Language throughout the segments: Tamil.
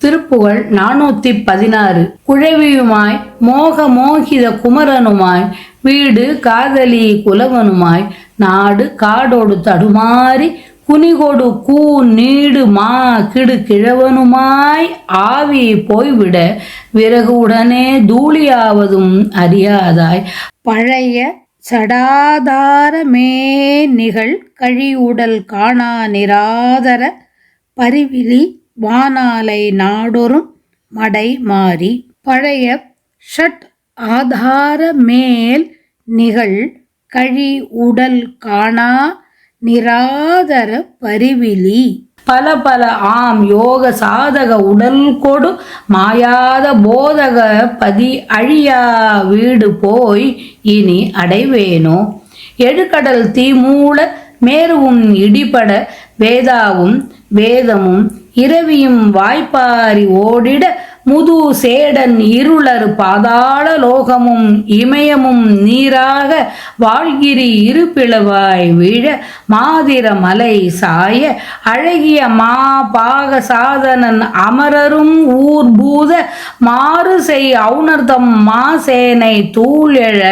திருப்புகழ் 416. குழவியுமாய் மோகித குமரனுமாய் வீடு காதலி குலவனுமாய் நாடு காடோடு தடுமாறி குனிகொடு கூ நீடு மா கிடு கிழவனுமாய் ஆவி போய்விட விறகு உடனே தூளியாவதும் அறியாதாய் பழைய சடாதார மேனிகள் கழிவுடல் காணா நிராதர பரிவிலி வானாலை நாடொரும் மடை மாறி. பழைய ஷட் ஆதார மேல் நிகழ் கழி உடல் காணா நிராதர பரிவிலி பல பல ஆம் யோக சாதக உடல் கொடு மாயாத போதக பதி அழியா வீடு போய் இனி அடைவேனோ. எழுகடல் தீமூல மேருவும் இடிபட வேதாவும் வேதமும் இரவியும் வாய்ப்பாரி ஓடிட முது சேடன் இருளர் பாதாள லோகமும் இமயமும் நீராக வாழ்கிரி இருப்பிளவாய் வீழ மாதிர மலை சாய அழகிய மா பாக சாதனன் அமரரும் ஊர் பூத மாறு செய் அவுணர்தம் மாசேனை தூளெழ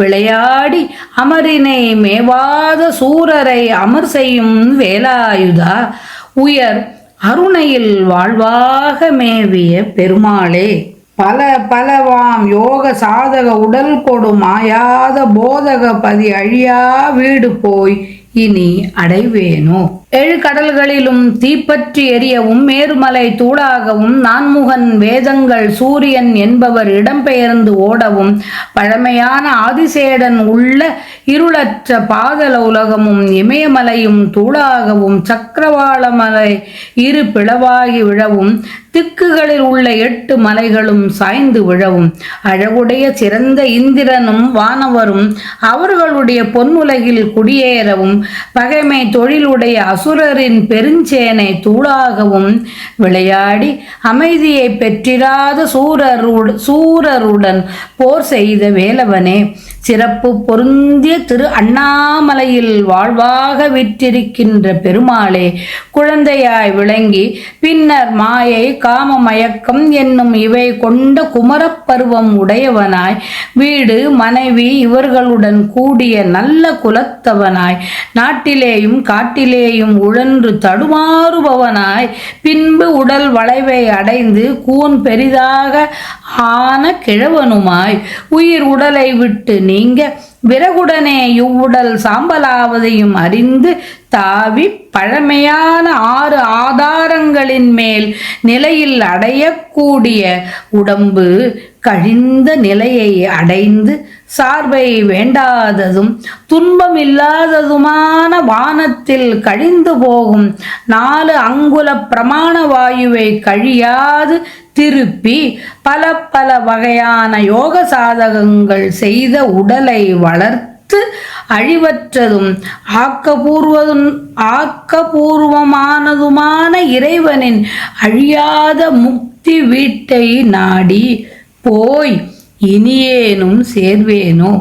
விளையாடி அமரினை மேவாத சூரரை அமர் செய்யும் வேலாயுதா உயர் அருணையில் வாழ்வாக மேவிய பெருமாளே. பல பலவாம் யோக சாதக உடல் கொடு மாயாத போதக பதி அழியா வீடு போய் இனி அடைவேனோ. ஏழு கடல்களிலும் தீப்பற்றி எரியவும் மேருமலை தூளாகவும் நான்முகன் வேதங்கள் சூரியன் என்பவர் இடம்பெயர்ந்து ஓடவும் பழமையான ஆதிசேடன் உள்ள இருளற்ற பாதல உலகமும் இமயமலையும் தூளாகவும் சக்கரவாள மலை இரு பிளவாகி விழவும் திக்குகளில் உள்ள 8 மலைகளும் சாய்ந்து விழவும் அழகுடைய சிறந்த இந்திரனும் வானவரும் அவர்களுடைய பொன்னுலகில் குடியேறவும் பகைமை தொழிலுடைய அசுரரின் பெருஞ்சேனை தூளாகவும் விளையாடி அமைதியை பெற்றிராத சூரருடன் போர் செய்த வேலவனே, சிறப்பு பொருந்திய திரு அண்ணாமலையில் வாழ்வாக விற்றிருக்கின்ற பெருமாளே, குழந்தையாய் விளங்கி பின்னர் மாயை காம மயக்கம் என்னும் இவை கொண்ட குமரப்பருவம் உடையவனாய் வீடு மனைவி இவர்களுடன் கூடிய நல்ல குலத்தவனாய் நாட்டிலேயும் காட்டிலேயும் உழன்று தடுமாறுபவனாய் பின்பு உடல் வளைவை அடைந்து கூன் பெரிதாக ஆன கிழவனுமாய் உயிர் உடலை விட்டு நீங்க விறகுடனே இவ்வுடல் சாம்பலாவதையும் அறிந்து தாவி பழமையான 6 ஆதாரங்களின் மேல் நிலையில் அடையக்கூடிய உடம்பு கழிந்த நிலையை அடைந்து சார்பை வேண்டாததும் துன்பமில்லாததுமான வானத்தில் கழிந்து போகும் 4 அங்குல பிரமாண வாயுவை கழியாது திருப்பி பல பல வகையான யோக சாதகங்கள் செய்த உடலை வளர்த்து அழிவற்றதும் ஆக்கபூர்வமானதுமான இறைவனின் அழியாத முக்தி வீட்டை நாடி போய் இனியேனும் சேர்வேனோ.